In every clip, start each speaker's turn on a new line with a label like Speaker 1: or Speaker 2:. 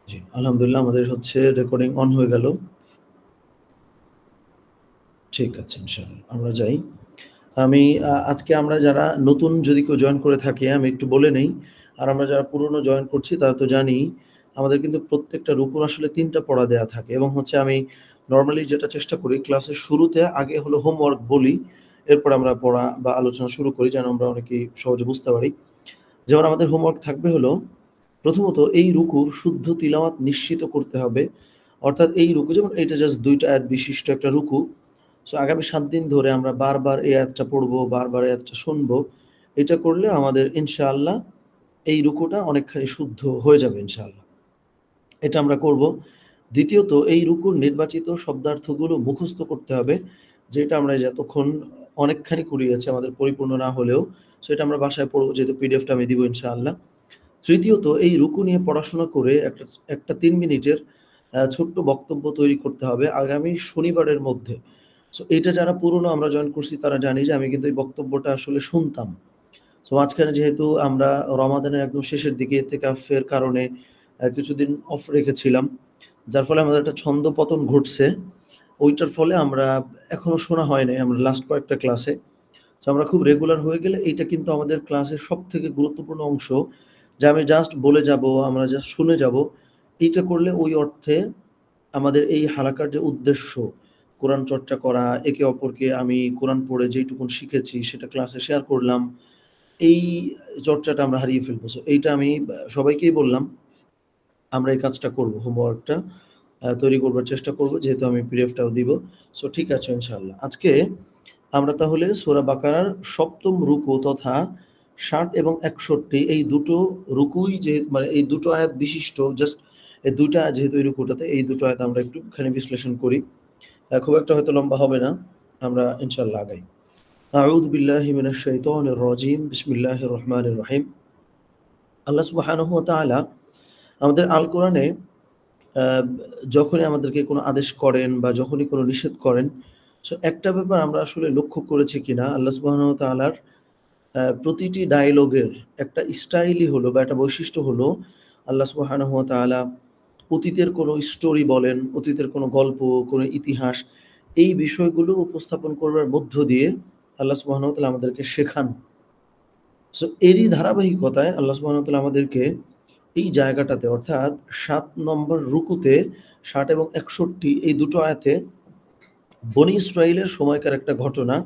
Speaker 1: জি, আলহামদুলিল্লাহ আমাদের হচ্ছে রেকর্ডিং অন হয়ে গেল। ঠিক আছে ইনশাআল্লাহ। আমরা যাই। আমি আজকে আমরা যারা নতুন যদি কেউ জয়েন করে থাকে আমি একটু বলে নেই। আর আমরা যারা পুরনো জয়েন করছি তারা তো জানি আমাদের কিন্তু প্রত্যেকটা রুকুর আসলে ৩ টা পড়া দেয়া থাকে এবং হচ্ছে আমি নরমালি যেটা চেষ্টা করি ক্লাসের শুরুতে আগে হলো হোমওয়ার্ক বলি। এরপর আমরা পড়া বা আলোচনা শুরু করি যেন আমরা অনেকেই সহজে বুঝতে পারি। যেমন আমাদের হোমওয়ার্ক থাকবে হলো প্রথমত এই রুকুর শুদ্ধ তিলাওয়াত নিশ্চিত করতে হবে। অর্থাৎ এই রুকু যেমন এটা জাস্ট ২ টা আয়াত বিশিষ্ট একটা রুকু। সো আগামী ৭ দিন ধরে আমরা বারবার এই আয়াতটা পড়বো, বারবার এই আয়াতটা শুনবো। এটা করলে আমাদের ইনশাআল্লাহ এই রুকুটা অনেকখানি শুদ্ধ হয়ে যাবে ইনশাআল্লাহ। এটা আমরা করব। দ্বিতীয়ত এই রুকুর নির্বাচিত শব্দার্থগুলো মুখস্থ করতে হবে। যেটা আমরা এতক্ষণ অনেকখানি কুড়িয়েছি আমাদের পরিপূর্ণ না হলেও। সো এটা আমরা বাসায় পড়ব যেহেতু পিডিএফটা আমি দিব ইনশাআল্লাহ। তৃতীয়ত এই রুকু নিয়ে পড়াশোনা করে একটা ৩ মিনিটের ছোট্ট বক্তব্য তৈরি করতে হবে আগামী শনিবারের মধ্যে। সো এইটা যারা পুরনো আমরা জয়েন করছি তারা জানি যে আমি কিন্তু এই বক্তব্যটা আসলে শুনতাম। সো মাঝখানে যেহেতু আমরা রমাদানের একদম শেষের দিকে ইতিকাফের কারণে কিছুদিন অফ রেখেছিলাম। যার ফলে আমাদের একটা ছন্দপতন ঘটছে। ওইটার ফলে আমরা এখনো শোনা হয় নাই আমরা লাস্ট কয়েকটা ক্লাসে। সো আমরা খুব রেগুলার হয়ে গেলে এইটা কিন্তু আমাদের ক্লাসের সবথেকে গুরুত্বপূর্ণ অংশ। যে আমি জাস্ট বলে যাবো, আমরা জাস্ট শুনে যাবো। এইটা করলে ওই অর্থে আমাদের এই হালাকার যে উদ্দেশ্য, কোরআন চর্চা করা, একে অপরকে আমি কোরআন পড়ে যেইটুকুন শিখেছি সেটা ক্লাসে শেয়ার করলাম। এই চর্চাটা আমরা হারিয়ে ফেলবো। সো এইটা আমি সবাইকেই বললাম, আমরা এই কাজটা করব। হোমওয়ার্কটা তৈরি করবার চেষ্টা করব যেহেতু আমি পিডিএফটাও দিব। সো ঠিক আছে ইনশাআল্লাহ। আজকে আমরা তাহলে সূরা বাকারার ৭ম রুকু তথা ৬০ এবং ৬১ এই দুটো রুকুই যে মানে এই দুটো আয়াত বিশিষ্ট জাস্ট এই ২ টা আয়াত যেহেতু এই রুকুটাতে এই দুটো আয়াত আমরা একটুখানি বিশ্লেষণ করি। খুব একটা হয়তো লম্বা হবে না। আমরা ইনশাআল্লাহ আগাই। আউযু বিল্লাহি মিনাশ শাইতানির রাজীম। বিসমিল্লাহির রহমানির রহিম। আল্লাহ সুবহানাহু ওয়া তাআলা আমাদের আল কোরআনে আ যখনই আমাদেরকে কোনো আদেশ করেন বা যখনই কোনো নিষেধ করেন, সো একটা ব্যাপার আমরা আসলে লক্ষ্য করেছি কিনা আল্লাহ সুবহানাহু ওয়া তাআলার প্রতিটি ডায়ালগের একটা স্টাইলই হলো বা একটা বৈশিষ্ট্য হলো আল্লাহ সুবহানাহু ওয়া তাআলা অতীতের কোনো স্টোরি বলেন, অতীতের কোনো গল্প, কোনো ইতিহাস এই বিষয়গুলো উপস্থাপন করবার মধ্য দিয়ে আল্লাহ সুবহানাহু ওয়া তাআলা আমাদেরকে শেখান। সো এরই ধারাবাহিকতায় আল্লাহ সুবহানাহু ওয়া তাআলা আমাদেরকে এই জায়গাটাতে অর্থাৎ ৭ নম্বর রুকুতে ৬০ এবং ৬১ এই দুটো আয়াতে বনী ইসরাইলের সময়কার একটা ঘটনা,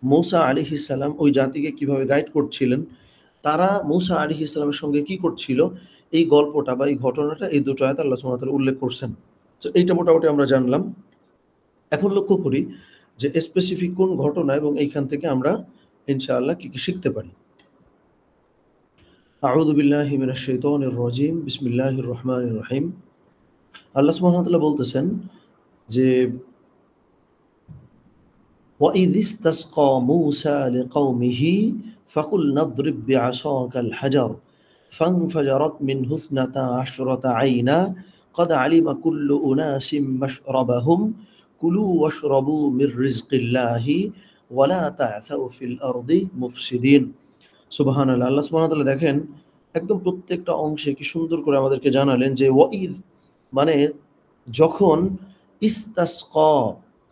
Speaker 1: মূসা আলাইহিস সালাম ওই জাতিকে কিভাবে গাইড করছিলেন, তারা মূসা আলাইহিস সালামের সঙ্গে কি করছিল, এই গল্পটা বা এই ঘটনাটা এই দুটো আয়াতে আল্লাহ সুবহানাহু ওয়া তাআলা উল্লেখ করছেন। সো এইটা মোটামুটি আমরা জানলাম। এখন লক্ষ্য করি যে স্পেসিফিক কোন ঘটনা এবং এইখান থেকে আমরা ইনশাআল্লাহ কি, কি শিখতে পারি। আউযু বিল্লাহি মিনাশ শাইতানির রাজীম। বিসমিল্লাহির রহমানির রহিম। আল্লাহ সুবহানাহু ওয়া তাআলা বলতেছেন যে وَإِذِ اسْتَسْقَىٰ مُوسَىٰ لِقَوْمِهِ فَقُلْنَا اضْرِب بِّعَصَاكَ الْحَجَرَ فَانفَجَرَتْ مِنْهُ اثْنَتَا عَشْرَةَ عَيْنًا قَدْ عَلِمَ كُلُّ أُنَاسٍ مَّشْرَبَهُمْ كُلُوا وَاشْرَبُوا مِن رِّزْقِ اللَّهِ وَلَا تَعْثَوْا فِي الْأَرْضِ مُفْسِدِينَ। সুবহানাল্লাহ। আল্লাহ সুবহানাহু ওয়া তাআলা দেখেন একদম প্রত্যেকটা অংশে কি সুন্দর করে আমাদেরকে জানালেন যে ওয়াইদ মানে যখন ইস্তাসকা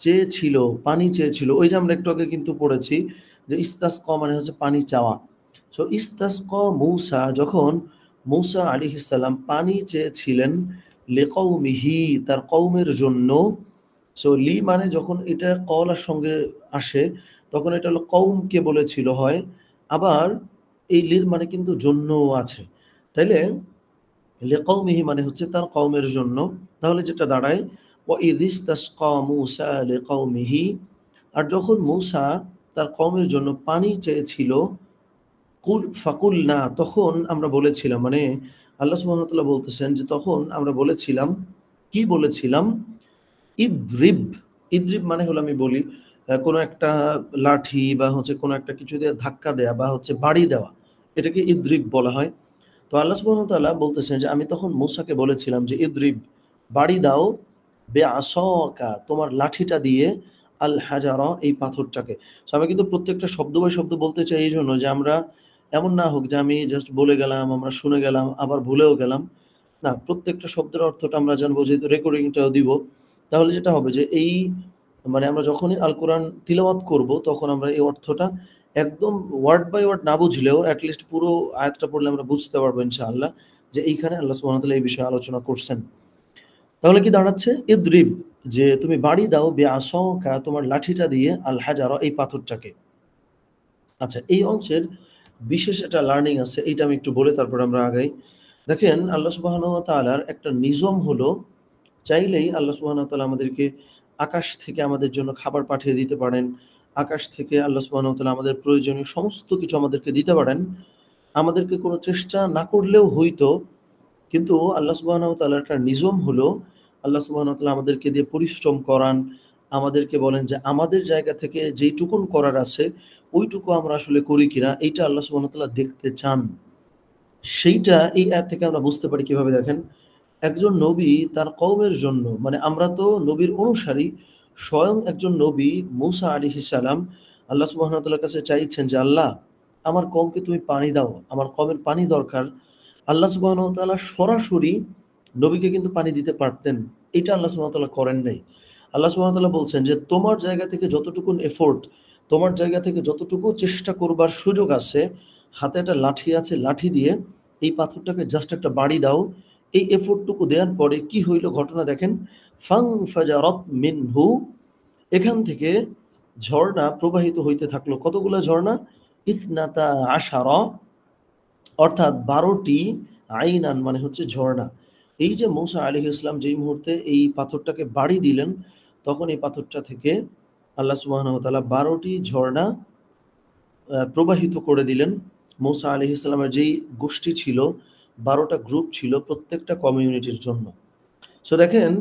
Speaker 1: চেয়েছিল, পানি চেয়েছিল। ওই যে আমরা একটু আগে কিন্তু পড়েছি যে ইস্তাসকা মানে হচ্ছে পানি চাওয়া। সো ইস্তাসকা মূসা যখন মূসা আলাইহিস সালাম পানি চেয়েছিলেন লিকাওমিহি তার কওমের জন্য। সো লি মানে যখন এটা কওলার সঙ্গে আসে তখন এটা হলো কওমকে বলেছিল হয়। আবার এই লির মানে কিন্তু জন্যও আছে। তাইলে লিকাওমিহি মানে হচ্ছে তার কওমের জন্য। তাহলে যেটা দাঁড়ায় ওয়াইয ইসতাসকা মূসা লিকাওমিহি আর যখন মূসা তার কওমের জন্য পানি চেয়েছিল ফাকুলনা তখন আমরা বলেছিলাম মানে আল্লাহ সুবহানাহু ওয়া তাআলা বলতেছেন যে তখন আমরা বলেছিলাম, কি বলেছিলাম? ইদরিব, ইদরিব মানে হলো আমি বলি কোনো একটা লাঠি বা হচ্ছে কোনো একটা কিছু দিয়ে ধাক্কা দেয়া বা হচ্ছে বাড়ি দেওয়া। এটাকে ইদরিব বলা হয়। তো আল্লাহ সুবহানাহু ওয়া তাআলা বলতেছেন যে আমি তখন মূসাকে বলেছিলাম যে ইদরিব বাড়ি দাও বিআসাকা তোমার লাঠিটা দিয়ে আল হাজারা এই পাথরটাকে। সো আমি কিন্তু প্রত্যেকটা শব্দ বাই শব্দ বলতে চাই এইজন্য যে আমরা এমন না হোক যে আমি জাস্ট বলে গেলাম, আমরা শুনে গেলাম, আবার ভুলেও গেলাম। না, প্রত্যেকটা শব্দের অর্থটা আমরা জানবো, যেহেতু রেকর্ডিংটাও দিব। তাহলে যেটা হবে যে এই মানে আমরা যখনই আল কোরআন তিলাওয়াত করব, তখন আমরা এই অর্থটা একদম ওয়ার্ড বাই ওয়ার্ড না বুঝলেও এট লিস্ট পুরো আয়াতটা পড়লে আমরা বুঝতে পারবো ইনশাআল্লাহ যে এইখানে আল্লাহ সুবহানাহু ওয়া তাআলা এই বিষয়ে আলোচনা করছেন। তাহলে কি দাঁড়াচ্ছে? ইদরিব, যে তুমি বাড়ি দাও বিআসাকা, তোমার লাঠিটা দিয়ে আল হাজারা, এই পাথরটাকে। আচ্ছা, এই অংশের বিশেষ একটা লার্নিং আছে, এইটা আমি একটু বলে তারপরে আমরা আগাই। দেখেন, আল্লাহ সুবহানাহু ওয়া তাআলার একটা নিযম হলো, চাইলেই আল্লাহ সুবহানাহু ওয়া তাআলা আমাদেরকে আকাশ থেকে আমাদের জন্য খাবার পাঠিয়ে দিতে পারেন। আকাশ থেকে আল্লাহ সুবহানাহু ওয়া তাআলা আমাদের প্রয়োজনীয় সমস্ত কিছু আমাদেরকে দিতে পারেন। আমাদেরকে কোনো চেষ্টা না করলেও হইতো। কিন্তু আল্লাহ সুবহানাহু ওয়া তাআলার একটা নিযম হলো, আল্লাহ সুবহানাহু ওয়া তাআলা আমাদেরকে দিয়ে পরিশ্রম করান। আমাদেরকে বলেন যে আমাদের জায়গা থেকে যেইটুকুন করার আছে, ওইটুকু আমরা আসলে করি কিনা, এইটা আল্লাহ সুবহানাহু ওয়া তাআলা দেখতে চান। সেইটা এই আয়াত থেকে আমরা বুঝতে পারি কিভাবে, দেখেন, একজন নবী তার কওমের জন্য, মানে আমরা তো নবীর অনুসারী, স্বয়ং একজন নবী মূসা আলাইহিস সালাম আল্লাহ সুবহানাহু ওয়া তাআলার কাছে চাইছেন যে, আল্লাহ, আমার কওমকে তুমি পানি দাও, আমার কওমের পানি দরকার। আল্লাহ সুবহানাহু ওয়া তাআলা সরাসরি নবীকে কিন্তু পানি দিতে পারতেন। এটা আল্লাহ সুবহানাহু ওয়া তাআলা করেন নাই। আল্লাহ সুবহানাহু ওয়া তাআলা বলছেন যে, তোমার জায়গা থেকে যতটুকুন এফোর্ট, তোমার জায়গা থেকে যতটুকু চেষ্টা করবার সুযোগ আছে, হাতে একটা লাঠি আছে, লাঠি দিয়ে এই পাথরটাকে জাস্ট একটা বাড়ি দাও। এই এফোর্টটুকু দেওয়ার পরে কি হইল ঘটনা দেখেন, ফাজারাত মিনহু, এখান থেকে ঝর্ণা প্রবাহিত হইতে থাকলো। কতগুলা ঝর্ণা? ইসনাতা আশারা, অর্থাৎ 12টি আইনান, মানে হচ্ছে ঝর্ণা। এই যে মূসা আলাইহিস সালাম যেই মুহূর্তে এই পাথরটাকে বাড়ি দিলেন, তখন এই পাথরটা থেকে আল্লাহ সুবহানাহু ওয়া তাআলা 12টি ঝর্ণা প্রবাহিত করে দিলেন। মূসা আলাইহিস সালামের যেই গোষ্ঠী ছিল, 12টা গ্রুপ ছিল, প্রত্যেকটা কমিউনিটির জন্য। সো দেখেন,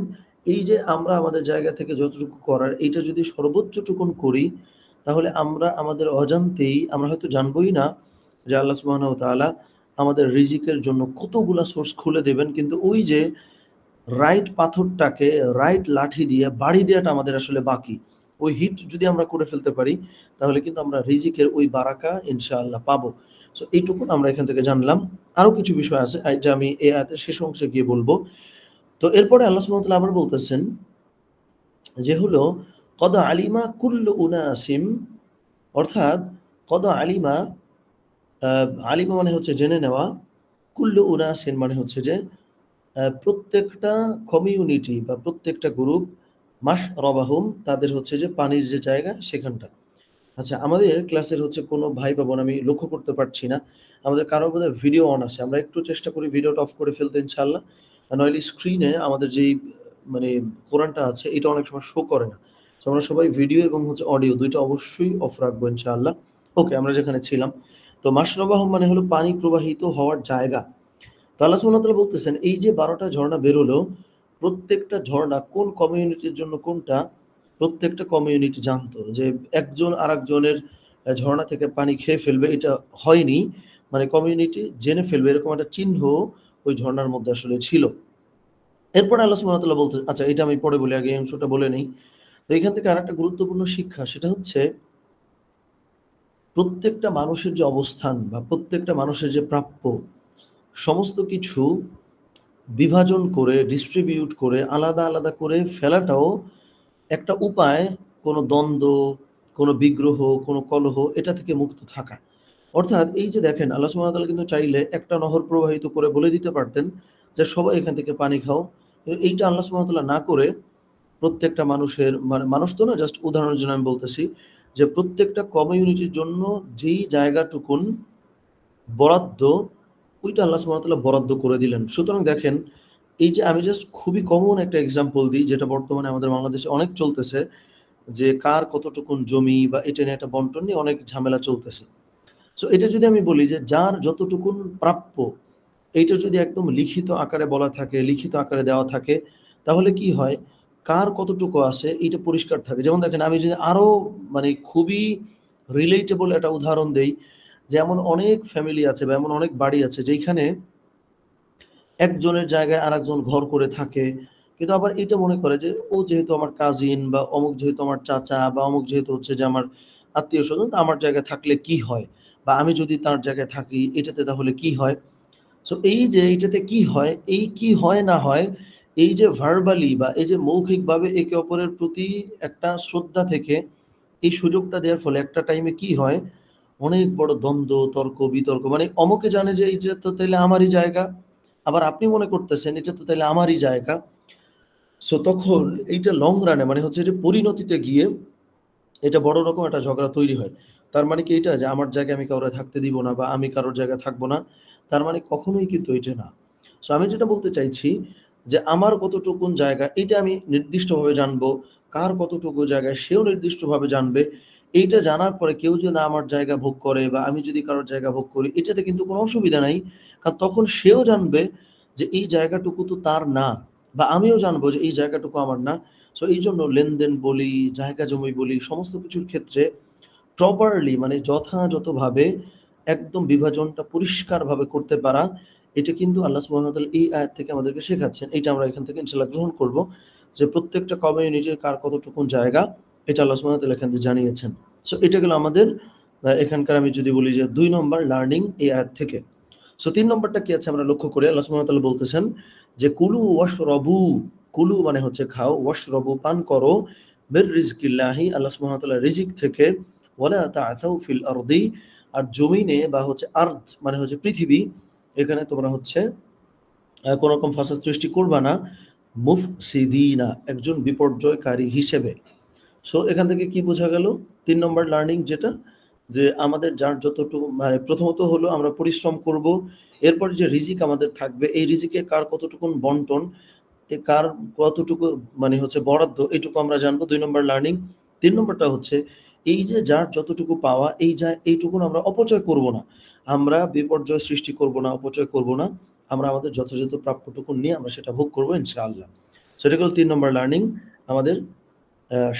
Speaker 1: এই যে আমরা আমাদের জায়গা থেকে যতটুকু করার, এইটা যদি সর্বোচ্চটুকুন করি, তাহলে আমরা আমাদের অজান্তেই আমরা হয়তো জানবই না যে আল্লাহ সুবহানাহু ওয়া তাআলা আমাদের রিজিকের জন্য কতগুলা সোর্স খুলে দেবেন। কিন্তু ওই যে রাইট পাথরটাকে রাইট লাঠি দিয়ে বাড়ি দেওয়াটা আমাদের আসলে বাকি। ওই হিট যদি আমরা করে ফেলতে পারি, তাহলে কিন্তু আমরা রিজিকের ওই বারাকা ইনশাআল্লাহ পাবো। সো এইটুকুন আমরা এখান থেকে জানলাম। আরো কিছু বিষয় আছে যা আমি এই আয়াতের শেষ অংশে গিয়ে বলবো। তো এরপরে আল্লাহ সুবহানাহু ওয়া তাআলা আবার বলতেছেন যে হলো, কদ আলিমা কুল্লু উনাসিম, অর্থাৎ কদ আলিমা, আলিমা মানে হচ্ছে জেনে নেওয়া, কুল্লু উনাসিন মানে হচ্ছে যে প্রত্যেকটা কমিউনিটি বা প্রত্যেকটা গ্রুপ, মাশরাবাহুম, তাদের হচ্ছে যে পানির যে জায়গা সেখানটা। আচ্ছা, আমাদের ক্লাসের হচ্ছে কোনো ভাই বা বোন আমি লক্ষ্য করতে পারছি না। আমাদের কারো বোধহয় ভিডিও অন আছে। আমরা একটু চেষ্টা করি ভিডিওটা অফ করে ফেলতে ইনশাআল্লাহ। নইলে স্ক্রিনে আমাদের যেই মানে কোরআনটা আছে, এটা অনেক সময় শো করে না। সো আমরা সবাই ভিডিও এবং হচ্ছে অডিও ২ টা অবশ্যই অফ রাখবো ইনশাআল্লাহ। ওকে, আমরা যেখানে ছিলাম। তো মাশরাবাহুম মানে হলো পানি প্রবাহিত হওয়ার জায়গা। তো আল্লাহ সুবহানাহু ওয়া তাআলা বলতেছেন, এই যে ১২ টা ঝর্ণা বেরোলো, প্রত্যেকটা ঝর্ণা কোন কমিউনিটির জন্য কোনটা, প্রত্যেকটা কমিউনিটি জানতো যে একজন আরেকজনের ঝর্ণা থেকে পানি খেয়ে ফেলবে, এটা হয়নি। মানে কমিউনিটি জেনে ফেলবে, এরকম একটা চিহ্ন ওই ঝর্ণার মধ্যে আসলে ছিল। এরপরে আল্লাহ সুবহানাহু ওয়া তাআলা বলতে, আচ্ছা এটা আমি পরে বলি, আগে এই অংশটা বলে নেই। তো এখান থেকে আরেকটা গুরুত্বপূর্ণ শিক্ষা, সেটা হচ্ছে প্রত্যেকটা মানুষের যে অবস্থান বা প্রত্যেকটা মানুষের যে প্রাপ্য, সমস্ত কিছু বিভাজন করে, ডিস্ট্রিবিউট করে, আলাদা, আলাদা করে ফেলাটাও একটা উপায়, কোনো দ্বন্দ্ব, কোনো বিগ্রহ, কোনো কলহ, এটা থেকে মুক্ত থাকা। অর্থাৎ এই যে দেখেন, আল্লাহ সুবহানাহু ওয়া তাআলা কিন্তু চাইলে একটা নহর প্রবাহিত করে বলে দিতে পারতেন যে সবাই এখান থেকে পানি খাও। কিন্তু এইটা আল্লাহ সুবহানাহু ওয়া তাআলা না করে প্রত্যেকটা মানুষের, মানে মানুষ তো না, জাস্ট উদাহরণের জন্য আমি বলতেছি যে প্রত্যেকটা কমিউনিটির জন্য যেই জায়গাটুকুন বরাদ্দ, ওইটা আল্লাহ সুবহানাহু ওয়া তাআলা বরাদ্দ করে দিলেন। সুতরাং দেখেন, এই যে আমি জাস্ট খুবই কমন একটা এক্সাম্পল দিই, যেটা বর্তমানে আমাদের বাংলাদেশে অনেক চলতেছে, যে কার কতটুকুন জমি বা এটা নিয়ে একটা বন্টন নিয়ে অনেক ঝামেলা চলতেছে। সো এটা যদি আমি বলি যে যার যতটুকুন প্রাপ্য, এইটা যদি একদম লিখিত আকারে বলা থাকে, লিখিত আকারে দেওয়া থাকে, তাহলে কি হয়? কার কতটুকু আছে এইটা পরিষ্কার থাকে। যেমন দেখেন, আমি যদি আরো মানে খুবই রিলেটেবল একটা উদাহরণ দেই, যেমন অনেক ফ্যামিলি আছে বা এমন অনেক বাড়ি আছে যেইখানে একজনের জায়গায় আরেকজন ঘর করে থাকে। কিন্তু আবার এটা মনে করে যে ও যেহেতু আমার কাজিন, বা অমুক যেহেতু আমার চাচা, বা অমুক যেহেতু হচ্ছে যে আমার আত্মীয়স্বজন, তো আমার জায়গায় থাকলে কি হয়? বা আমি যদি তার জায়গায় থাকি এটাতে তাহলে কি হয়? সো এই যে এইটাতে কি হয়, এই কি হয় না হয়, এই যে ভার্বালি বা এই যে মৌখিকভাবে একে অপরের প্রতি একটা শ্রদ্ধা থেকে এই সুযোগটা দেওয়ার ফলে একটা টাইমে কি হয়, অনেক বড় দ্বন্দ্ব, তর্ক, বিতর্ক, মানে অমুকে জানে যে এইটা তো তাইলে আমারই জায়গা, আবার আপনি মনে করতেছেন এটা তো তাইলে আমারই জায়গা। সো তখন এইটা লং রানে মানে হচ্ছে যে পরিণতিতে গিয়ে এটা বড় রকম একটা ঝগড়া তৈরি হয়। তার মানে কি এটা যে আমার জায়গায় আমি কাউরে থাকতে দিব না বা আমি কারোর জায়গায় থাকবো না। তার মানে কখনোই কিন্তু এটা না। সো আমি যেটা বলতে চাইছি যে আমার কতটুকুন জায়গা এটা আমি নির্দিষ্টভাবে জানবো। কার কতটুকু জায়গায় সেও নির্দিষ্টভাবে জানবে। এইটা জানার পরে কেউ যদি না আমার জায়গা ভোগ করে বা আমি যদি কারোর জায়গা ভোগ করি এটাতে কিন্তু কোনো অসুবিধা নাই। কারণ তখন সেও জানবে যে এই জায়গাটুকু তো তার না বা আমিও জানবো যে এই জায়গাটুকু আমার না। সো এইজন্য লেনদেন বলি, জায়গা জমি বলি, সমস্ত কিছুর ক্ষেত্রে প্রপারলি মানে যথাযথভাবে একদম বিভাজনটা পরিষ্কারভাবে করতে পারা, এটা কিন্তু আল্লাহ সুবহানাহু ওয়া তাআলা এই আয়াত থেকে আমাদেরকে শেখাচ্ছেন। এইটা আমরা এখান থেকে ইনশাআল্লাহ গ্রহণ করব যে প্রত্যেকটা কমিউনিটির কার কতটুকুন জায়গা, এটা আল্লাহ সুবহানাহু ওয়া তাআলা এখান থেকে জানিয়েছেন। সো এটা গেল আমাদের এখানকার আমি যদি বলি যে ২ নম্বর লার্নিং এই আয়াত থেকে। সো ৩ নম্বরটা কি আছে আমরা লক্ষ্য করি আল্লাহ সুবহানাহু ওয়া তাআলা বলতেছেন যে, "কুলু ওয়াশরাবু", কুলু মানে হচ্ছে খাও, ওয়াশরাবু পান করো, মির রিজকিল্লাহি আল্লাহ সুবহানাহু ওয়া তাআলার রিজিক থেকে, ওয়ালা তা'থাউ ফিল আরদি আর জমিনে বা হচ্ছে আরদ মানে হচ্ছে পৃথিবী, এখানে তোমরা হচ্ছে কোন রকম ফাসাদ সৃষ্টি করবা না, মুফসিদিনা একজন বিপর্যয়কারী হিসেবে। সো এখান থেকে কি বোঝা গেল? ৩ নম্বর লার্নিং যেটা, যে আমাদের যার যতটুকু মানে প্রথমত হলো আমরা পরিশ্রম করব। এরপরে যে রিজিক আমাদের থাকবে, এই রিজিকে কার কতটুকুন বন্টন, কার কতটুকু মানে হচ্ছে বরাদ্দ, এটুকু আমরা জানবো ২ নম্বর লার্নিং। ৩ নম্বরটা হচ্ছে এই যে যার যতটুকু পাওয়া এইটুকুন আমরা অপচয় করব না। আমরা বিপর্যয় সৃষ্টি করব না, অপচয় করব না। আমরা আমাদের যথাযথ প্রাপ্যটুকুন নিয়ে আমরা সেটা ভোগ করব ইনশাআল্লাহ। সো এটা হলো ৩ নম্বর লার্নিং আমাদের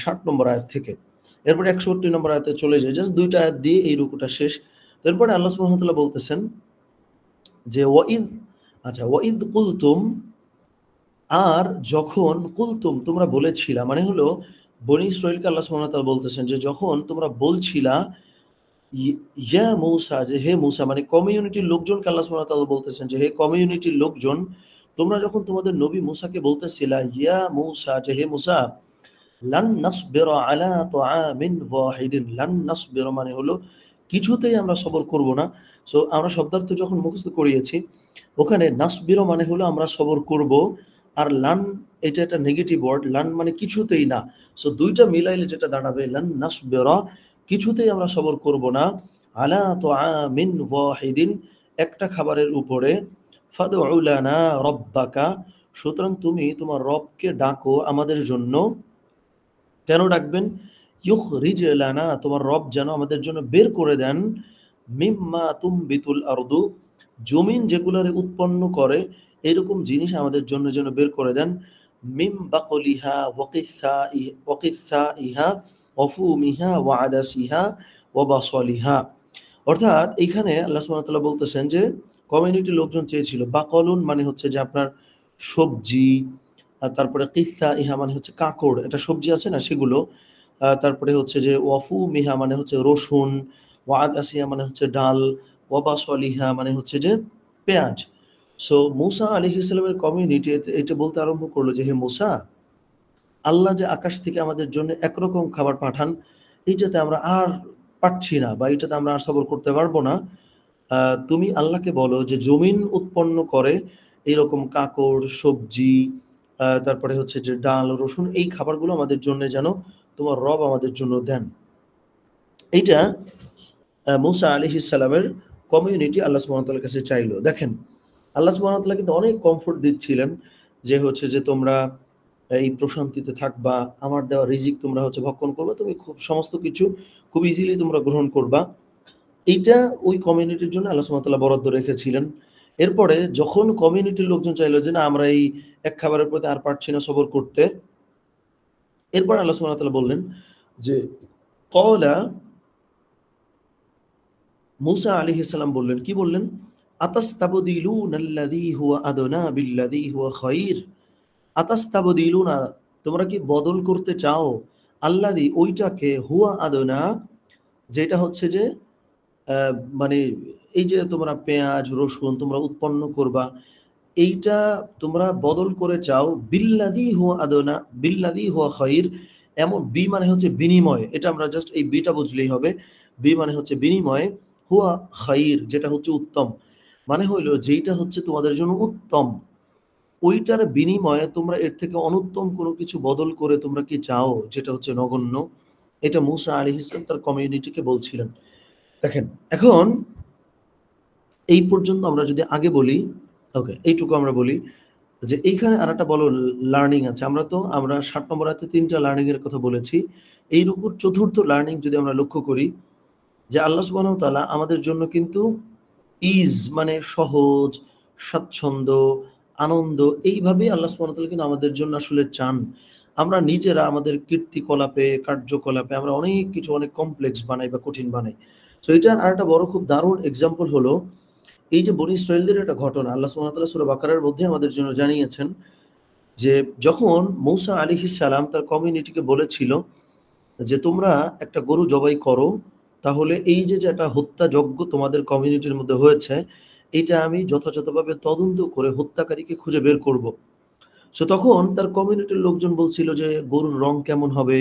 Speaker 1: ৬০ নম্বর আয়াত থেকে। এরপরে ৬১ নম্বর আয়াতে চলে যাই। জাস্ট ২ টা আয়াত দিয়ে এই রুকুটা শেষ। এরপরে আল্লাহ সুবহানাহু ওয়া তাআলা বলতেছেন যে ওয়াইদ কুলতুম, আর যখন কুলতুম তোমরা বলেছিলা, মানে হলো বনী ইসরাঈলকে আল্লাহ সুবহানাহু ওয়া তাআলা বলতেছেন যে যখন তোমরা বলছিলা ই ইয়া মূসা, যে হে মূসা, মানে কমিউনিটির লোকজনকে আল্লাহ সুবহানাহু ওয়া তাআলা বলতেছেন যে হে কমিউনিটির লোকজন, তোমরা যখন তোমাদের নবী মূসাকে বলতেছিলা ইয়া মূসা, যে হে মূসা, লান নাসবিরা আলা তাআমিন ওয়াহিদিন, লান নাসবিরা মানে হলো কিছুতেই আমরা সবর করব না। সো আমরা শব্দার্থ যখন মুখস্থ করিয়েছি, ওখানে নাসবিরা মানে হলো আমরা সবর করব, আর লান এটা একটা নেগেটিভ ওয়ার্ড, লান মানে কিছুতেই না। সো ২ টা মিলাইলে যেটা দাঁড়াবে লান নাসবিরা, কিছুতেই আমরা সবর করব না, আলা তাআমিন ওয়াহিদিন একটা খাবারের উপরে, ফাদউ লানা রাব্বাকা, সুতরাং তুমি তোমার রবকে ডাকো আমাদের জন্য। কেন ডাকবেন? ইউখরিজ লানা, তোমার রব যেন আমাদের জন্য বের করে দেন, মিম্মা তুমবিতুল আরদু, জমিন যেগুলারে উৎপন্ন করে এরকম জিনিস আমাদের জন্য যেন বের করে দেন, মিম বাকলিহা ওয়াকিসাইহা ওয়াফুমিহা ওয়া আদাসিহা ওয়া বাসলিহা। অর্থাৎ এইখানে আল্লাহ সুবহানাহু ওয়া তাআলা বলতেছেন যে কমিউনিটির লোকজন চেয়েছিল, বাকলুন মানে হচ্ছে যে আপনার সবজি, তারপরে কিসা ইহা মানে হচ্ছে কাঁকড়, একটা সবজি আছে না সেগুলো। তারপরে হচ্ছে যে ওয়াফু মিহা মানে হচ্ছে রসুন, ওয়াদ আসিয়া মানে হচ্ছে ডাল, ওয়াবাসলিহা মানে হচ্ছে যে পেঁয়াজ। সো মূসা আলাইহিস সালামের কমিউনিটি এটা বলতে আরম্ভ করলো যে হে মূসা, আল্লাহ যে আকাশ থেকে আমাদের জন্য একরকম খাবার পাঠান, এইটাতে আমরা আর পারছি না বা এইটাতে আমরা আর সবর করতে পারবো না। তুমি আল্লাহকে বলো যে জমিন উৎপন্ন করে এইরকম কাঁকড়, সবজি, তারপরে হচ্ছে যে ডাল, রসুন, এই খাবারগুলো আমাদের জন্য যেন তোমার রব আমাদের জন্য দেন। এইটা মূসা আলাইহিস সালামের কমিউনিটি আল্লাহ সুবহানাহু ওয়া তাআলার কাছে চাইলো। দেখেন, আল্লাহ সুবহানাহু ওয়া তাআলা কিন্তু অনেক কমফোর্ট দিচ্ছিলেন যে হচ্ছে যে তোমরা এই প্রশান্তিতে থাকবা, আমার দেওয়া রিজিক তোমরা হচ্ছে ভক্ষণ করবা, তুমি খুব সমস্ত কিছু খুব ইজিলি তোমরা গ্রহণ করবা। এইটা ওই কমিউনিটির জন্য আল্লাহ সুবহানাহু ওয়া তাআলা বরাদ্দ রেখেছিলেন। এরপরে যখন কমিউনিটির লোকজন চাইলো যে না আমরা এই এক খাবারের প্রতি আর পারছি না সবর করতে, এরপর আল্লাহ সুবহানাহু ওয়া তাআলা বললেন যে ক্বালা, মূসা আলাইহিস সালাম বললেন, কি বললেন? আতাস্তাবদিলুনাল্লাযী হুয়া আদনা বিল্লাযী হুয়া খায়র, আতাস্তাবদিলুনা, তোমরা কি বদল করতে চাও, আল্লাযী ওইটাকে, হুয়া আদনা যেটা হচ্ছে যে মানে এই যে তোমরা পেঁয়াজ, রসুন তোমরা উৎপন্ন করবা, এইটা তোমরা বদল করে চাও বিল্লাযী হুয়া আদনা বিল্লাযী হুয়া খায়র, এমন মানে হচ্ছে বিনিময়। এটা আমরা জাস্ট এই টা বুঝলেই হবে। মানে হচ্ছে বিনিময়, হুয়া খায়র যেটা হচ্ছে উত্তম। মানে হইলো যেইটা হচ্ছে তোমাদের জন্য উত্তম, ওইটার বিনিময়ে তোমরা এর থেকে অনুত্তম কোনো কিছু বদল করে তোমরা কি চাও যেটা হচ্ছে নগণ্য? এটা মূসা আলাইহিস সালাম তার কমিউনিটিকে বলছিলেন। দেখেন, এখন এই পর্যন্ত আমরা যদি আগে বলি, ওকে, এইটুকু আমরা বলি যে এইখানে আরেকটা বড় লার্নিং আছে। আমরা ৭ নম্বর আয়াতে ৩ টা লার্নিং এর কথা বলেছি। এই রুকুর ৪র্থ লার্নিং যদি আমরা লক্ষ্য করি যে আল্লাহ সুবহানাহু ওয়া তাআলা আমাদের জন্য কিন্তু মানে সহজ, স্বাচ্ছন্দ্য, আনন্দ, এইভাবেই আল্লাহ সুবহানাহু ওয়া তাআলা কিন্তু আমাদের জন্য আসলে চান। আমরা নিজেরা আমাদের কীর্তিকলাপে, কার্যকলাপে আমরা অনেক কিছু অনেক কমপ্লেক্স বানাই বা কঠিন বানাই। সো এটার আরেকটা বড় খুব দারুণ এক্সাম্পল হলো এই যে বনী ইসরাঈলদের একটা ঘটনা আল্লাহ সুবহানাহু ওয়া তাআলা সূরা বাকারার মধ্যে আমাদের জন্য জানিয়েছেন যে যখন মূসা আলাইহিস সালাম তার কমিউনিটিকে বলেছিল যে তোমরা একটা গরু জবাই করো, তাহলে এই যে একটা হত্যাযজ্ঞ তোমাদের কমিউনিটির মধ্যে হয়েছে, এইটা আমি যথাযথভাবে তদন্ত করে হত্যাকারীকে খুঁজে বের করব। সো তখন তার কমিউনিটির লোকজন বলছিল যে গরুর রং কেমন হবে,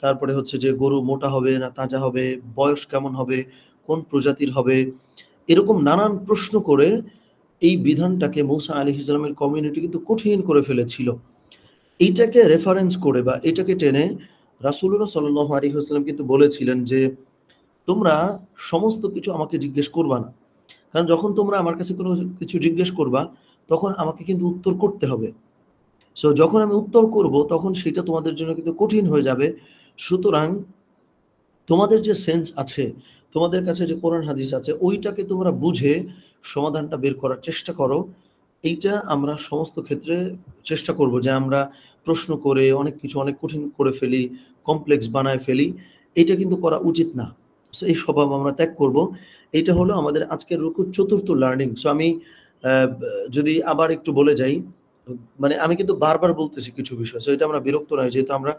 Speaker 1: তারপরে হচ্ছে যে গরু মোটা হবে না তাজা হবে, বয়স কেমন হবে, কোন প্রজাতির হবে, এরকম নানান প্রশ্ন করে এই বিধানটাকে মূসা আলাইহিস সালামের কমিউনিটি কিন্তু কঠিন করে ফেলেছিল। এইটাকে রেফারেন্স করে বা এটাকে টেনে রাসূলুল্লাহ সাল্লাল্লাহু আলাইহি ওয়াসাল্লাম কিন্তু বলেছিলেন যে, "তোমরা সমস্ত কিছু আমাকে জিজ্ঞেস করবা না। কারণ যখন তোমরা আমার কাছে কোনো কিছু জিজ্ঞেস করবা, তখন আমাকে কিন্তু উত্তর করতে হবে। সো যখন আমি উত্তর করব, তখন সেটা তোমাদের জন্য কিন্তু কঠিন হয়ে যাবে। সুতরাং তোমাদের যে সেন্স আছে, তোমাদের কাছে যে কোরআন হাদিস আছে, ওইটাকে তোমরা বুঝে সমাধানটা বের করার চেষ্টা করো। এইটা আমরা সমস্ত ক্ষেত্রে চেষ্টা করব যে আমরা প্রশ্ন করে অনেক কিছু অনেক কঠিন করে ফেলি, কমপ্লেক্স বানায় ফেলি। এইটা কিন্তু করা উচিত না। সো এই স্বভাব আমরা ত্যাগ করব। এইটা হলো আমাদের আজকের রুকুর ৪র্থ লার্নিং। সো আমি আ যদি আবার একটু বলে যাই, মানে আমি কিন্তু বারবার বলতেছি কিছু বিষয়। সো এটা আমরা বিরক্ত নই। যেহেতু আমরা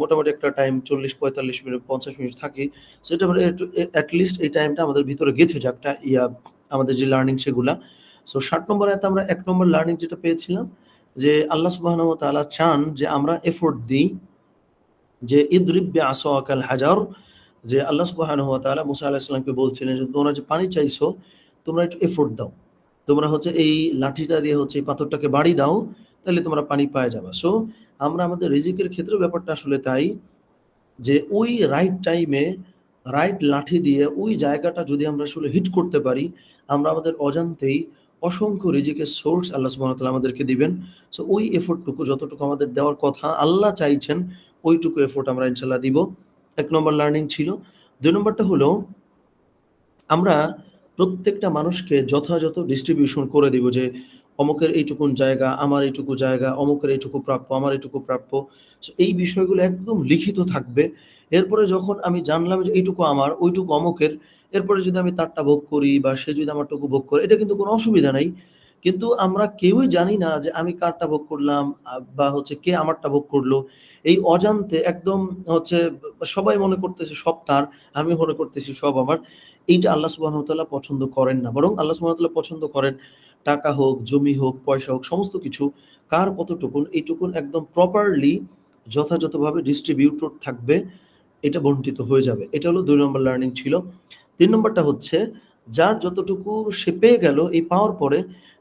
Speaker 1: মোটামুটি একটা টাইম ৪০-৪৫ মিনিট ৫০ মিনিট থাকি। সো এটা আমরা একটু এট লিস্ট এই টাইমটা আমাদের ভিতরে গেঁথে যাক আমাদের যে লার্নিং সেগুলা। সো ৬০ নম্বর আয়াতে আমরা ১ নম্বর লার্নিং যেটা পেয়েছিলাম যে আল্লাহ সুবহানাহু ওয়া তাআলা চান যে আমরা এফোর্ট দিই যে ইদরিব বিআসাকাল হাজার, যে আল্লাহ সুবহানাহু ওয়া তাআলা মুসা আলাইহিস সালামকে বলছিলেন যে তোমরা যে পানি চাইছো, তোমরা একটু এফোর্ট দাও। তোমরা হচ্ছে এই লাঠিটা দিয়ে হচ্ছে এই পাথরটাকে বাড়ি দাও, তাহলে তোমরা পানি পায়ে যাবা। সো আমরা আমাদের রিজিকের ক্ষেত্রেও ব্যাপারটা আসলে তাই যে ওই রাইট টাইমে রাইট লাঠি দিয়ে ওই জায়গাটা যদি আমরা আসলে হিট করতে পারি, আমরা আমাদের অজান্তেই অসংখ্য রিজিকের সোর্স আল্লাহ সুবহানাহু ওয়া তাআলা আমাদেরকে দিবেন। সো ওই এফোর্ট টুকু যতটুকু আমাদের দেওয়ার কথা আল্লাহ চাইছেন, ওইটুকু এফোর্ট আমরা ইনশাআল্লাহ দিব। ১ নম্বর লার্নিং ছিল। ২ নম্বরটা হলো আমরা প্রত্যেকটা মানুষকে যথাযথ ডিস্ট্রিবিউশন করে দিব যে অমুকের এইটুকুন জায়গা, আমার এইটুকু জায়গা, অমুকের এইটুকু প্রাপ্য, আমার এইটুকু প্রাপ্য। সো এই বিষয়গুলো একদম লিখিত থাকবে। এরপরে যখন আমি জানলাম যে এইটুকু আমার, ওইটুকু অমুকের, এরপরে যদি আমি তারটা ভোগ করি বা সে যদি আমারটুকু ভোগ করে, এটা কিন্তু কোনো অসুবিধা নাই। কিন্তু আমরা কেউই জানি না যে আমি কারটা ভোগ করলাম বা হচ্ছে কে আমারটা ভোগ করলো। এই অজান্তে একদম হচ্ছে সবাই মনে করতেছে সব তার, আমি মনে করতেছি সব আমার। এইটা আল্লাহ সুবহানাহু ওয়া তাআলা পছন্দ করেন না। বরং আল্লাহ সুবহানাহু ওয়া তাআলা পছন্দ করেন টাকা হোক, জমি হোক, পয়সা হোক, সমস্ত কিছু কার কতটুকুন, এইটুকুন একদম প্রপারলি যথাযথভাবে ডিস্ট্রিবিউটেড থাকবে, এটা বন্টিত হয়ে যাবে। এটা হলো ২ নম্বর লার্নিং ছিল। ৩ নম্বরটা হচ্ছে যার যতটুকু সে পেয়ে গেল, এই পাওয়ার পরে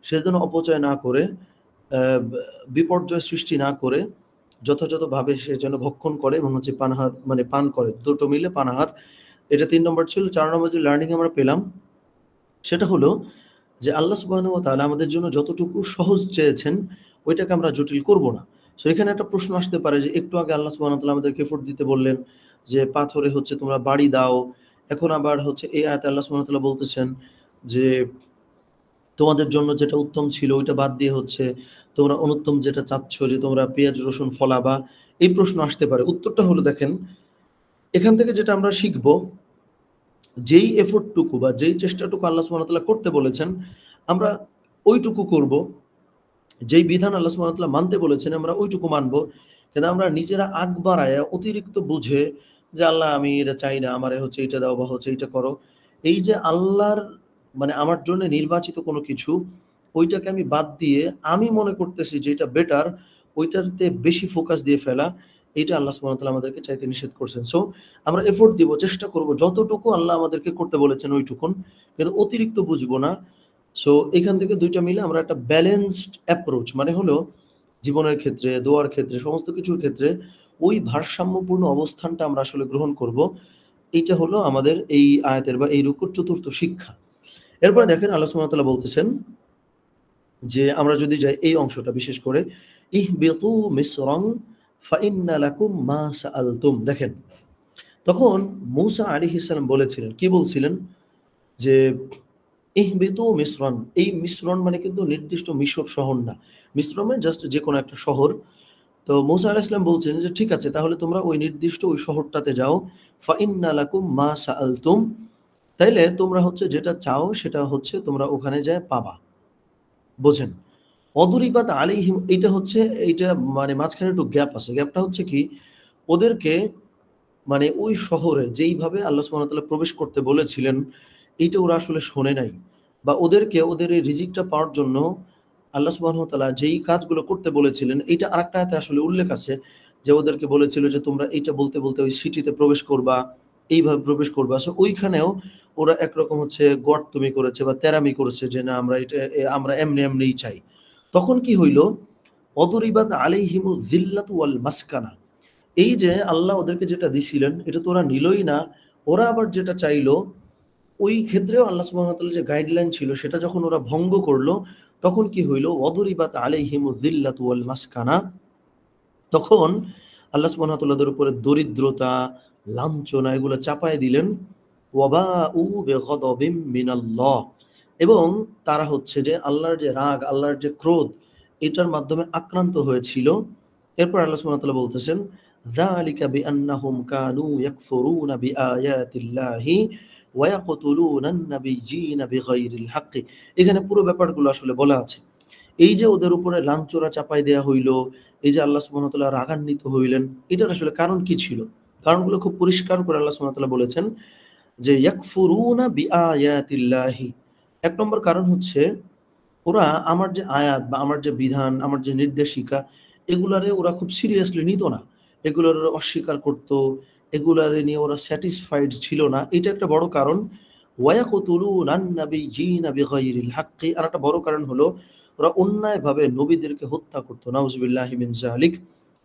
Speaker 1: সে যেন অপচয় না করে, আ বিপর্যয় সৃষ্টি না করে যথাযথভাবে সে যেন ভক্ষণ করে এবং হচ্ছে পানাহার মানে পান করে। দুটো মিলে পানাহার। এটা ৩ নম্বর ছিল। ৪ নম্বর যে লার্নিং আমরা পেলাম, সেটা হলো যে আল্লাহ সুবহানাহু ওয়া তাআলা আমাদের জন্য যতটুকু সহজ চেয়েছেন, ওইটাকে আমরা জটিল করব না। সো এখানে একটা প্রশ্ন আসতে পারে যে একটু আগে আল্লাহ সুবহানাহু ওয়া তাআলা আমাদেরকে এফোর্ট দিতে বললেন যে পাথরে হচ্ছে তোমরা বাড়ি দাও। এখন আবার হচ্ছে এই আয়াতে আল্লাহ সুবহানাহু ওয়া তাআলা বলতেছেন যে তোমাদের জন্য যেটা উত্তম ছিল ওইটা বাদ দিয়ে হচ্ছে তোমরা অনুত্তম যেটা চাচ্ছ যে তোমরা পেঁয়াজ রসুন ফলাবা। এই প্রশ্ন আসতে পারে। উত্তরটা হলো দেখেন, এখান থেকে যেটা আমরা শিখব, যেই এফোর্ট টুকু বা যেই চেষ্টাটুকু আল্লাহ সুবহানাহু ওয়া তাআলা করতে বলেছেন, আমরা ওইটুকু করব। যেই বিধান আল্লাহ সুবহানাহু ওয়া তাআলা মানতে বলেছেন আমরা ওইটুকু মানব। কিন্তু আমরা নিজেরা আগ বাড়ায়া অতিরিক্ত বুঝে যে আল্লাহ আমি এটা চাই না, আমারে হচ্ছে এইটা দাও বা হচ্ছে এইটা করো। এই যে আল্লাহর মানে আমার জন্য নির্বাচিত কোনো কিছু, ওইটাকে আমি বাদ দিয়ে আমি মনে করতেছি যে এটা বেটার, ওইটাতে বেশি ফোকাস দিয়ে ফেলা, এইটা আল্লাহ সুবহানাহু ওয়া তাআলা আমাদেরকে চাইতে নিষেধ করছেন। সো আমরা এফোর্ট দিব, চেষ্টা করব যতটুকু আল্লাহ আমাদেরকে করতে বলেছেন ওইটুকুন, কিন্তু অতিরিক্ত বুঝবো না। সো এখান থেকে ২ টা মিলে আমরা একটা ব্যালেন্সড অ্যাপ্রোচ মানে হলো জীবনের ক্ষেত্রে, দোয়ার ক্ষেত্রে, সমস্ত কিছুর ক্ষেত্রে ওই ভারসাম্যপূর্ণ অবস্থানটা আমরা আসলে গ্রহণ করব। এইটা হলো আমাদের এই আয়াতের বা এই রুকুর ৪র্থ শিক্ষা। এরপরে দেখেন আল্লাহ সুবহানাহু ওয়া তাআলা বলতেছেন যে আমরা যদি যাই এই অংশটা বিশেষ করে, ইহবিতু মিসরান ফাইন্না লাকুম মা সাআলতুম। দেখেন, তখন মূসা আলাইহিস সালাম বলেছিলেন, কি বলছিলেন? যে ইহবিতু মিসরান। এই মিসরন মানে কিন্তু নির্দিষ্ট মিশর শহর না। মিসর মানে জাস্ট যেকোনো একটা শহর। তো মূসা আলাইহিস সালাম বলছেন যে, ঠিক আছে তাহলে তোমরা ওই নির্দিষ্ট ওই শহরটাতে যাও। ফাইন্না লাকুম মা সাআলতুম। তাইলে তোমরা হচ্ছে যেটা চাও সেটা হচ্ছে তোমরা ওখানে যেয়ে পাবা। বোঝেন? অদরিবাত আলাইহিম, এইটা হচ্ছে এইটা মানে মাঝখানে একটু গ্যাপ আছে। গ্যাপটা হচ্ছে কি? ওদেরকে মানে ওই শহরে যেইভাবে আল্লাহ সুবহানাহু ওয়া তাআলা প্রবেশ করতে বলেছিলেন, এইটা ওরা আসলে শোনে নাই। বা ওদেরকে ওদের এই রিজিকটা পাওয়ার জন্য আল্লাহ সুবহানাহু ওয়া তাআলা যেই কাজগুলো করতে বলেছিলেন, এইটা আরেকটা আয়াতে আসলে উল্লেখ আছে যে ওদেরকে বলেছিল যে, "তোমরা এইটা বলতে, বলতে ওই সিটিতে প্রবেশ করবা, এইভাবে প্রবেশ করবা।" সো ওইখানেও ওরা একরকম হচ্ছে গোয়ার্তুমি করেছে বা তেড়ামি করেছে যে, "না আমরা এটা আমরা এমনি, এমনিই চাই।" তখন কি হইল? অদরিবাত আলাইহিমু যিল্লাতু ওয়াল মাসকানা। এই যে আল্লাহ ওদেরকে যেটা দিছিলেন, এটা তো ওরা নিলই না। ওরা আবার যেটা চাইলো, ওই ক্ষেত্রেও আল্লাহ সুবহানাহু ওয়া তাআলার যে গাইডলাইন ছিল, সেটা যখন ওরা ভঙ্গ করল, তখন কি হইল? ওয়াদুরিবাত আলাইহিমু যিল্লাতু ওয়াল মাসকানা। তখন আল্লাহ সুবহানাহু ওয়া তাআলা ওদের উপরে দরিদ্রতা, লাঞ্ছনা এগুলো চাপায় দিলেন। ওয়াবাউ বিগদাবিম মিনাল্লাহ। এবং তারা হচ্ছে যে আল্লাহর যে রাগ, আল্লাহর যে ক্রোধ, এটার মাধ্যমে আক্রান্ত হয়েছিল। এরপর আল্লাহ সুবহানাহু ওয়া তাআলা বলতেছেন, "যালিকা বিআন্নাহুম কানু ইয়াকফুরুনা বিআয়াতিল্লাহি ওয়া ইয়াকতুলুনান নাবিয়্যিনা বিগাইরিল হাক্কি।" এখানে পুরো ব্যাপারগুলো আসলে বলা আছে। এই যে ওদের উপরে লাঞ্ছনা চাপাই দেয়া হইল, এই যে আল্লাহ সুবহানাহু ওয়া তাআলা রাগান্বিত হইলেন, এটার আসলে কারণ কি ছিল? কারণগুলো খুব পরিষ্কার করে আল্লাহ সুবহানাহু ওয়া তাআলা বলেছেন যে, ইয়াকফুরুনা বিআয়াতিল্লাহি। ১ নম্বর কারণ হচ্ছে ওরা আমার যে আয়াত বা আমার যে বিধান, আমার যে নির্দেশিকা, এগুলারে ওরা খুব সিরিয়াসলি নিত না। এগুলার ওরা অস্বীকার করত, এগুলারে নিয়ে ওরা স্যাটিসফাইড ছিল না। এটা একটা বড় কারণ। ওয়ায়াকতুলুনান নাবিয়্যিনা বিগাইরিল হাক্কি। আরেকটা বড় কারণ হলো ওরা অন্যায়ভাবে নবীদেরকে হত্যা করত। নাউযুবিল্লাহি মিন যালিক।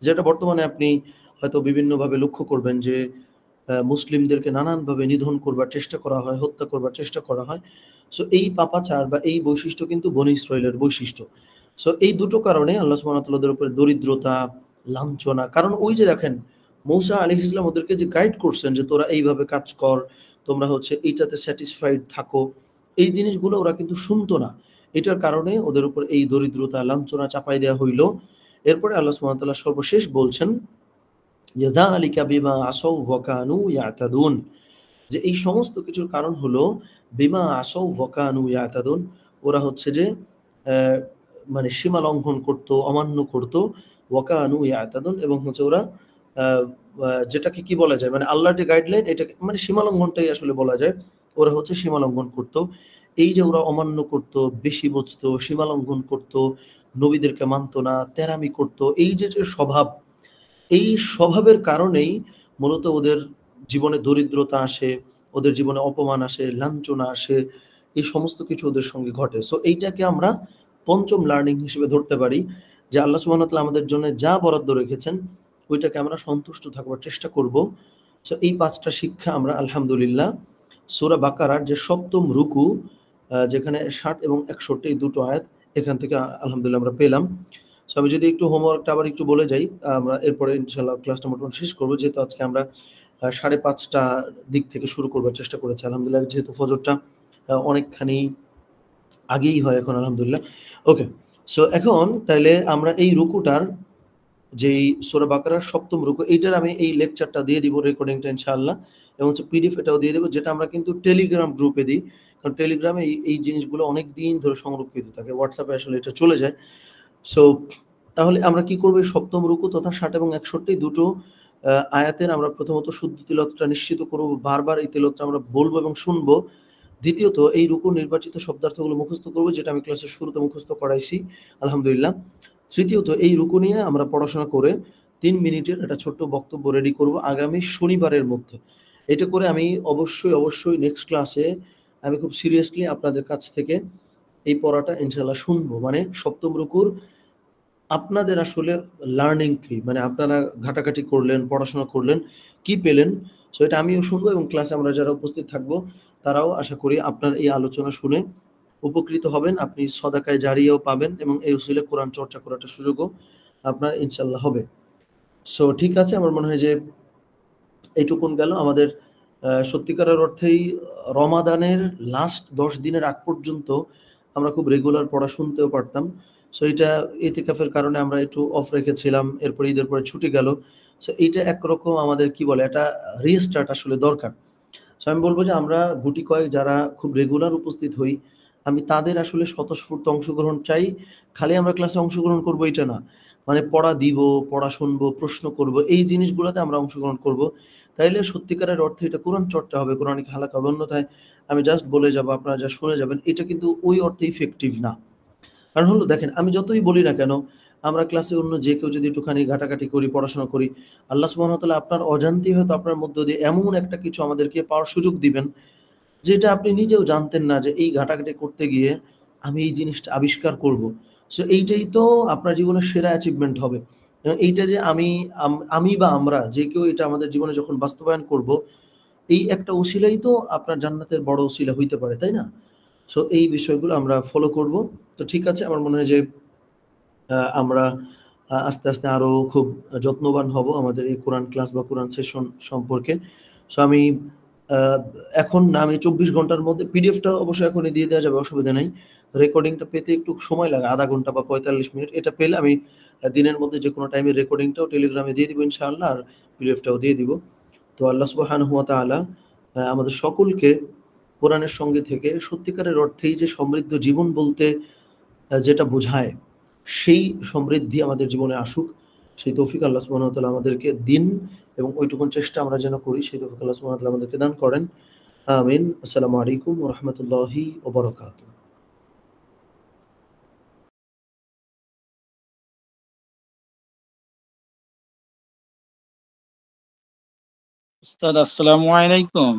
Speaker 1: যেটা বর্তমানে আপনি হয়তো বিভিন্নভাবে লক্ষ্য করবেন যে মুসলিমদেরকে নানানভাবে নিধন করবার চেষ্টা করা হয়, হত্যা করবার চেষ্টা করা হয়। সো এই পাপাচার বা এই বৈশিষ্ট্য কিন্তু বনী ইসরাইলের বৈশিষ্ট্য। সো এই দুটো কারণে আল্লাহ সুবহানাহু ওয়া তাআলা ওদের উপরে দরিদ্রতা, লাঞ্ছনা, কারণ ওই যে দেখেন মূসা আলাইহিস সালাম ওদেরকে যে গাইড করছেন যে তোরা এইভাবে কাজ কর, তোমরা হচ্ছে এইটাতে স্যাটিসফাইড থাকো। এই জিনিসগুলো ওরা কিন্তু শুনতো না। এটার কারণে ওদের উপর এই দরিদ্রতা, লাঞ্ছনা চাপাই দেয়া হইল। এরপরে আল্লাহ সুবহানাহু ওয়া তাআলা সর্বশেষ বলছেন যে, "যালিকা বিমা আসাউ ওয়া কানু ইয়াতাদুন।" যে এই সমস্ত কিছুর কারণ হলো বিমা আসাউ ওয়া কানু ইয়াতাদুন। ওরা হচ্ছে যে অ্যা মানে সীমা লঙ্ঘন করত, অমান্য করত। ওয়া কানু ইয়াতাদুন এবং হচ্ছে ওরা আ আ যেটাকে কি বলা যায়? মানে আল্লাহর যে গাইডলাইন এটাকে মানে সীমা লঙ্ঘনটাই আসলে বলা যায়। ওরা হচ্ছে সীমা লঙ্ঘন করত। এই যে ওরা অমান্য করত, বেশি বুঝতো, সীমা লঙ্ঘন করত, নবীদেরকে মানত না, তেড়ামি করত। এই যে স্বভাব, এই স্বভাবের কারণেই মূলত ওদের জীবনে দরিদ্রতা আসে, ওদের জীবনে অপমান আসে, লাঞ্ছনা আসে। এই সমস্ত কিছু ওদের সঙ্গে ঘটে। সো এইটাকে আমরা ৫ম লার্নিং হিসেবে ধরতে পারি যে আল্লাহ সুবহানাহু ওয়া তাআলা আমাদের জন্য যা বরাদ্দ রেখেছেন, ওইটাকে আমরা সন্তুষ্ট থাকবার চেষ্টা করব। সো এই ৫ টা শিক্ষা আমরা আলহামদুলিল্লাহ সূরা বাকারার যে ৭ম রুকু যেখানে ৬০ এবং ৬১ এই দুটো আয়াত, এখান থেকে আলহামদুলিল্লাহ আমরা পেলাম। সো আমি যদি একটু হোমওয়ার্কটা আবার একটু বলে যাই, আমরা এরপরে ইনশাআল্লাহ ক্লাসটা মোটামুটি শেষ করব। যেহেতু আজকে আমরা ৫:৩০ দিক থেকে শুরু করবার চেষ্টা করেছি। আলহামদুলিল্লাহ যেহেতু ফজরটা অনেকখানি আগেই হয় এখন আলহামদুলিল্লাহ। ওকে। সো এখন তাইলে আমরা এই রুকুটার যেই সূরা বাকারার ৭ম রুকু, এইটার আমি এই লেকচারটা দিয়ে দিব রেকর্ডিংটা ইনশাআল্লাহ এবং হচ্ছে পিডিএফ এটাও দিয়ে দেব, যেটা আমরা কিন্তু টেলিগ্রাম গ্রুপে দিই। কারণ টেলিগ্রামে এই জিনিসগুলো অনেকদিন ধরে সংরক্ষিত থাকে। WhatsApp এ আসলে এটা চলে যায়। সো তাহলে আমরা কি করব? এই ৭ম রুকু তথা ৬০ এবং ৬১ দুটো আয়াতের আমরা প্রথমত শুদ্ধ তিলাওয়াতটা নিশ্চিত করব, বারবার এই তিলাওয়াতটা আমরা বলবো এবং শুনবো। দ্বিতীয়ত এই রুকু নির্বাচিত শব্দার্থগুলো মুখস্থ করব, যেটা আমি ক্লাসের শুরুতে মুখস্থ করাইছি আলহামদুলিল্লাহ। তৃতীয়ত এই রুকু নিয়ে আমরা পড়াশোনা করে ৩ মিনিটের একটা ছোট্ট বক্তব্য রেডি করব আগামী শনিবারের মধ্যে। এটা করে আমি অবশ্যই নেক্সট ক্লাসে আমি খুব সিরিয়াসলি আপনাদের কাছ থেকে এই পড়াটা ইনশাআল্লাহ শুনবো। মানে ৭ম রুকুর আপনাদের আসলে লার্নিং কি? মানে আপনারা ঘাটাঘাটি করলেন, পড়াশোনা করলেন, কি পেলেন? সো এটা আমিও শুনবো এবং ক্লাসে আমরা যারা উপস্থিত থাকবো, তারাও আশা করি আপনার এই আলোচনা শুনে উপকৃত হবেন। আপনি সদাকায়ে জারিয়াও পাবেন এবং এই উসিলায় কোরআন চর্চা করার একটা সুযোগও আপনার ইনশাআল্লাহ হবে। সো ঠিক আছে, আমার মনে হয় যে এইটুকুন গেল আমাদের সত্যিকারের অর্থেই রমাদানের লাস্ট ১০ দিনের আগ পর্যন্ত আমরা খুব রেগুলার পড়া শুনতেও পারতাম। সো এটা ইতিকাফের কারণে আমরা একটু অফ রেখেছিলাম। এরপরে ঈদের পরে ছুটি গেল। সো এইটা একরকম আমাদের কি বলে একটা রিস্টার্ট আসলে দরকার। সো আমি বলব যে আমরা গুটি কয়েক যারা খুব রেগুলার উপস্থিত হই, আমি তাদের আসলে স্বতঃস্ফূর্ত অংশগ্রহণ চাই। খালি আমরা ক্লাসে অংশগ্রহণ করব এইটা না। মানে পড়া দিব, পড়া শুনবো, প্রশ্ন করব, এই জিনিসগুলাতে আমরা অংশগ্রহণ করব। তাইলে সত্যিকারের অর্থে এটা কোরআন চর্চা হবে, কোরআনিক হালাকা হবে। অন্যথায় আমি জাস্ট বলে যাবো, আপনারা যা শুনে যাবেন, এটা কিন্তু ওই অর্থে ইফেক্টিভ না। কারণ হলো দেখেন, আমি যতই বলি না কেন, আমরা ক্লাসে অন্য যে কেউ যদি একটুখানি ঘাটাঘাটি করি, পড়াশোনা করি, আল্লাহ সুবহানাহু ওয়া তাআলা আপনার অজান্তেই হয়তো আপনার মধ্য দিয়ে এমন একটা কিছু আমাদেরকে পাওয়ার সুযোগ দিবেন, যেটা আপনি নিজেও জানতেন না যে এই ঘাটাঘাটি করতে গিয়ে আমি এই জিনিসটা আবিষ্কার করব। সো এইটাই তো আপনার জীবনের সেরা অ্যাচিভমেন্ট হবে। এইটা যে আমি বা আমরা যে কেউ এটা আমাদের জীবনে যখন বাস্তবায়ন করব, এই একটা উসিলাই তো আপনার জান্নাতের বড় উসিলা হইতে পারে, তাই না? সো এই বিষয়গুলো আমরা ফলো করব। তো ঠিক আছে, আমার মনে হয় যে আমরা আস্তে, আস্তে আরো খুব যত্নবান হব আমাদের এই কোরআন ক্লাস বা কোরআন সেশন সম্পর্কে। সো আমি আ এখন না, আমি ২৪ ঘন্টার মধ্যে পিডিএফটা অবশ্যই এখনই দিয়ে দেয়া যাবে, অসুবিধা নাই। রেকর্ডিংটা পেতে একটু সময় লাগে, ০.৫ ঘন্টা বা ৪৫ মিনিট। এটা পেলে আমি দিনের মধ্যে যেকোনো টাইমে রেকর্ডিংটাও টেলিগ্রামে দিয়ে দিব ইনশাআল্লাহ, আর পিডিএফটাও দিয়ে দিব। তো আল্লাহ সুবহানাহু ওয়া তাআলা আমাদের সকলকে কোরআনের সঙ্গে থেকে সত্যিকারের অর্থেই যে সমৃদ্ধ জীবন বলতে যেটা বোঝায়, সেই সমৃদ্ধি আমাদের জীবনে আসুক। সেই তৌফিক আল্লাহ সুবহানাহু ওয়া তাআলা আমাদেরকে দিন এবং ওইটুকুন চেষ্টা আমরা যেন করি, সেই তৌফিক আল্লাহ সুবহানাহু ওয়া তাআলা আমাদেরকে দান করেন। আমিন। আসসালামু আলাইকুম ওয়া রাহমাতুল্লাহি ওয়া বারাকাতুহু।
Speaker 2: উস্তাদ আসসালামু আলাইকুম।